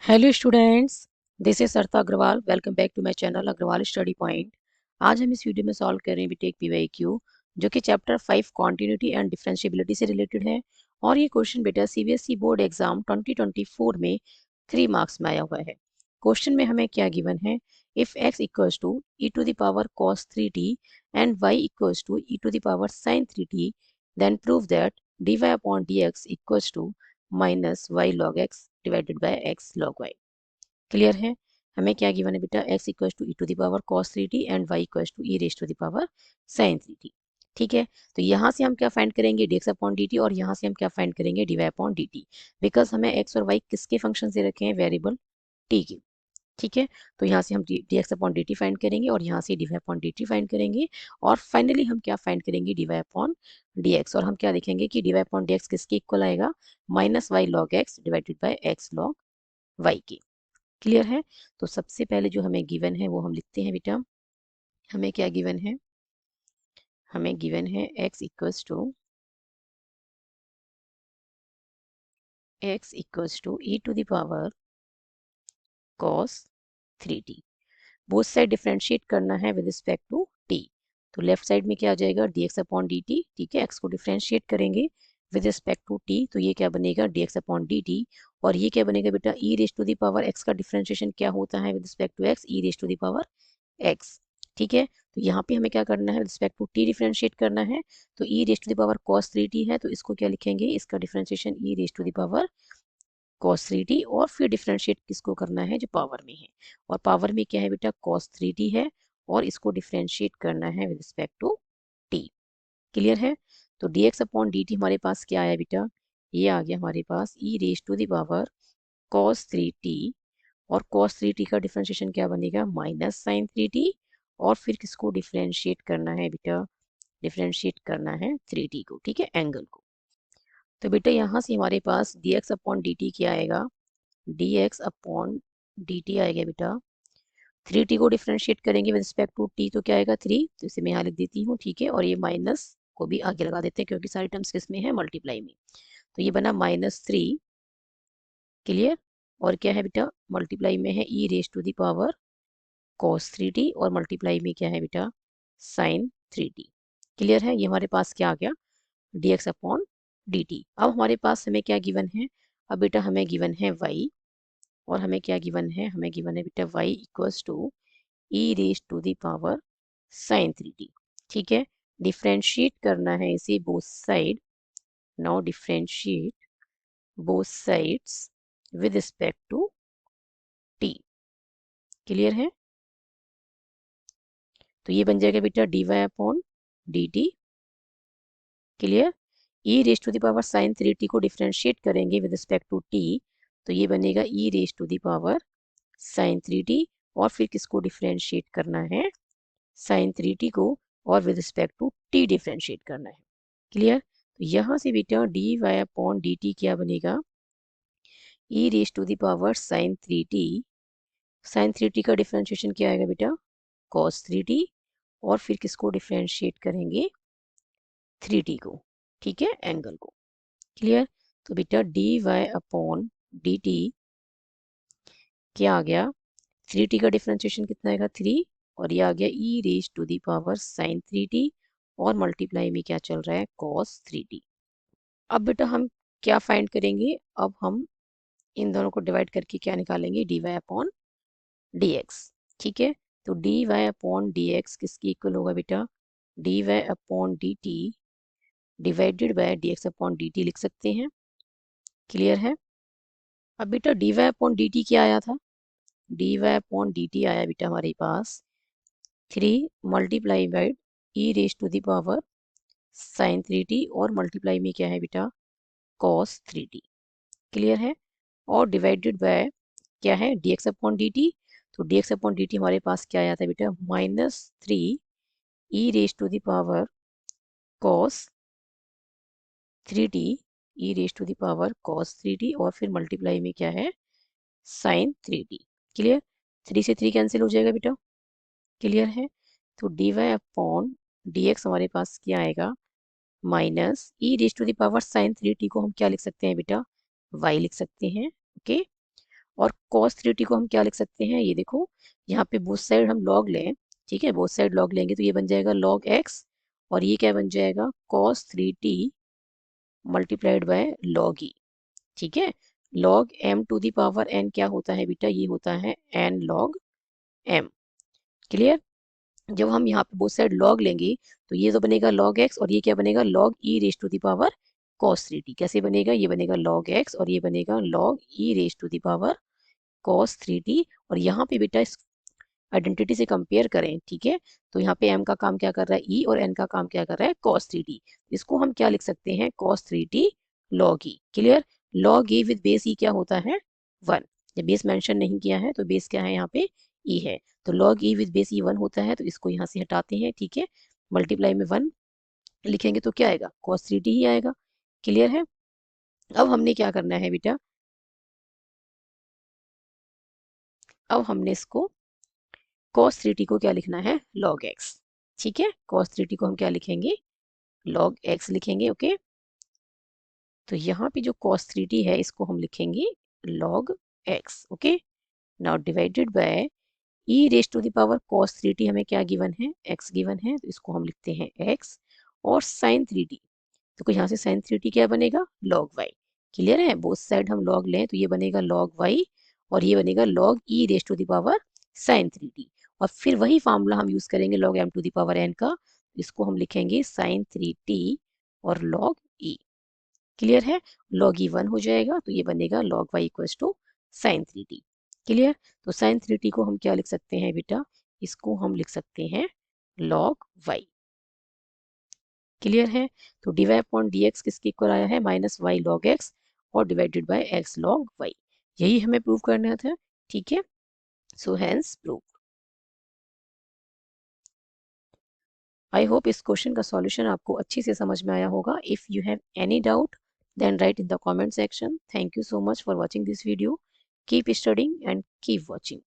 Hello students, this is Sarita Agarwal. Welcome back to my channel Agarwal study point. आज हम इस video में सॉल्व कर रहे हैं बीटेक पीवाईक्यू, जो कि चैप्टर 5 कॉन्टिन्यूटी एंड डिफरेंशिएबिलिटी से रिलेटेड है। और ये क्वेश्चन बेटा सीबीएसई बोर्ड एग्जाम 2024 में 3 मार्क्स में आया हुआ है। क्वेश्चन में हमें क्या गिवन है, if x equals to e to the power cos 3t and y equals to e to the power sin 3t, then prove that dy upon dx equals to minus y log x divided by x log y। Clear है? हमें क्या given है बेटा, x equals to e to the power cos 3t and y equals to e raise to the power sin 3t। ठीक है, तो यहाँ से हम क्या फाइंड करेंगे, dx अपॉन dt, और यहाँ से हम क्या फाइंड करेंगे, dy अपॉन dt। बिकॉज हमें x और y किसके फंक्शन दे रखे हैं, वेरिएबल t के। ठीक है, तो यहाँ से हम dx अपॉन dt फाइंड करेंगे और यहाँ से dy अपॉन dt फाइंड करेंगे। और फाइनली हम क्या फाइंड करेंगे, dy अपॉन dx। और हम क्या देखेंगे कि dy अपॉन dx किसके इक्वल आएगा, minus y log x divided by x log y के। क्लियर है? तो सबसे पहले जो हमें गिवन है वो हम लिखते हैं बेटा। हमें क्या गिवन है, हमें गिवन है x equals to e to the power cos 3t। Both side differentiate करना है विद रिस्पेक्ट टू t। तो लेफ्ट साइड में क्या आ जाएगा, dx अपॉन dt। ठीक है, x को डिफरेंशिएट करेंगे विद रिस्पेक्ट टू t, तो ये क्या बनेगा, dx अपॉन dt। और ये क्या बनेगा बेटा, e raise to the power x का डिफरेंशिएशन क्या होता है with respect to x, e raise to the power x। ठीक है, तो यहाँ पे हमें क्या करना है, रिस्पेक्ट टू t डिफरेंशिएट करना है। तो e raise to the power cos 3t है, तो इसको क्या लिखेंगे, इसका differentiation e raise to the power cos 3t। और फिर डिफरेंशिएट किसको करना है, जो पावर में है। और पावर में क्या है बेटा, cos 3t है, और इसको डिफरेंशिएट करना है with respect to t। Clear है? तो dx अपॉन dt हमारे पास क्या आया बेटा, ये आ गया हमारे पास e raise to the power cos 3t। और cos 3t का डिफरेंशिएशन क्या बनेगा, माइनस sin 3t। और फिर किसको डिफरेंशिएट करना है बेटा, डिफरेंशिएट करना है 3t को। ठीक है, एंगल को। तो बेटा यहाँ से हमारे पास dx अपॉन dt क्या आएगा, dx अपॉन dt आएगा बेटा, 3t को डिफरेंशिएट करेंगे विद रिस्पेक्ट टू t, तो क्या आएगा 3। तो इसे मैं यहाँ लिख देती हूँ। ठीक है, और ये माइनस को भी आगे लगा देते हैं क्योंकि सारी टर्म्स किसमें है, मल्टीप्लाई में। तो ये बना -3। क्लियर? और क्या है बेटा, मल्टीप्लाई में है e raise to the power cos 3t, और मल्टीप्लाई में क्या है बेटा, sin 3t। क्लियर है? ये हमारे पास क्या आ गया, dx अपॉन dt। अब हमारे पास हमें क्या गिवन है, अब बेटा हमें गिवन है y। और हमें क्या गिवन है, हमें गिवन है बेटा y equals to e raise to the power sin 3t। ठीक है, डिफरेंशिएट करना है इसे both side. Now differentiate both sides with respect to t। Clear है? तो ये बन जाएगा बेटा dy upon dt। Clear? e raise to the power sin 3t को डिफरेंशिएट करेंगे विद रिस्पेक्ट टू t, तो ये बनेगा e raise to the power sin 3t। और फिर किसको डिफरेंशिएट करना है, sin 3t को, और with respect to t differentiate करना है। क्लियर? तो यहाँ से बेटा dy अपॉन dt क्या बनेगा, e raise to the power sin 3t। sin 3t का डिफरेंशिएशन क्या आएगा बेटा, cos 3t। और फिर किसको डिफरेंशिएट करेंगे, 3t को। ठीक है, एंगल को। क्लियर? तो बेटा dy अपॉन dt क्या आ गया, 3t का डिफरेंशिएशन कितना आएगा, 3। और ये आ गया e raise to the power sin 3t, और मल्टीप्लाई में क्या चल रहा है, cos 3t। अब बेटा हम क्या फाइंड करेंगे, अब हम इन दोनों को डिवाइड करके क्या निकालेंगे, dy अपॉन dx। ठीक है, तो dy अपॉन dx किसकी इक्वल होगा बेटा, dy upon dt divided by dx upon dt लिख सकते हैं। क्लियर है? अब बेटा dy अपॉन dt क्या आया था, dy अपॉन dt आया बेटा हमारे पास 3 multiply by e raise to the power sin 3t, और मल्टीप्लाई में क्या है बेटा, cos 3t। क्लियर है? और डिवाइडेड बाय क्या है, dx अपॉन dt। तो dx अपॉन dt हमारे पास क्या आया था बेटा, -3 e raise to the power cos 3t, e raise to the power cos 3t, और फिर मल्टीप्लाई में क्या है, sin 3t। क्लियर? 3 से 3 कैंसिल हो जाएगा बेटा। क्लियर है? तो dy अपॉन dx हमारे पास क्या आएगा, minus e raise to the power sin 3t को हम क्या लिख सकते हैं बेटा, y लिख सकते हैं। ओके, और cos 3t को हम क्या लिख सकते हैं, ये देखो यहाँ पे बोथ साइड हम log लें, ठीक है, बोथ साइड log लेंगे तो ये बन जाएगा log x और ये क्या बन जाएगा cos 3t multiplied by log e, ठीक है। log m to the power n क्या होता है बेटा, ये होता है n log m, क्लियर। जब हम यहाँ पे बोथ साइड log लेंगे तो ये तो बनेगा log x और ये क्या बनेगा log e raise to the power cos 3t, कैसे बनेगा, ये बनेगा log x और ये बनेगा log e raise to the power cos 3t। और यहाँ पे बेटा इस आइडेंटिटी से कंपेयर करें, ठीक है, तो यहाँ पे m का काम क्या कर रहा है e और n का काम क्या कर रहा है cos 3t, इसको हम क्या लिख सकते हैं cos 3t log e, clear. log e with base e क्या होता है 1, जब बेस मेंशन नहीं किया है तो बेस क्या है यहाँ पे e है, तो log e with base e 1 होता है, तो इसको यहाँ से हटाते हैं, ठीक है, मल्टीप्लाई में 1 लिखेंगे तो क्या आएगा cos 3t ही आएगा, क्लियर है। अब हमने क्या करना है बेटा, अब हमने इसको cos 3t को क्या लिखना है log x, ठीक है, cos 3t को हम क्या लिखेंगे log x लिखेंगे, ओके। तो यहाँ पे जो cos 3t है इसको हम लिखेंगे log x, okay. Now divided by e raise to the power cos 3t हमें क्या गिवन है x गिवन है, तो इसको हम लिखते हैं x और sin 3t, तो यहाँ से sin 3t क्या बनेगा log y, क्लियर है। बोथ साइड हम log लें तो ये बनेगा log y और ये बनेगा log e raise to the power sin 3t, और फिर वही फार्मूला हम यूज करेंगे log m to the power n का, इसको हम लिखेंगे sin 3t और log e, क्लियर है। log e 1 हो जाएगा तो ये बनेगा log y equals to sin 3t, clear. तो sin 3t को हम क्या लिख सकते हैं बेटा, इसको हम लिख सकते हैं log y, क्लियर है। तो dy अपॉन dx किसके इक्वल आया है माइनस y log x और divided by x log y, यही हमें प्रूव करना था, ठीक है। So hence prove. I hope इस क्वेश्चन का सॉल्यूशन आपको अच्छी से समझ में आया होगा। If you have any doubt then write in the comment section. Thank you so much for watching this video. Keep studying and keep watching.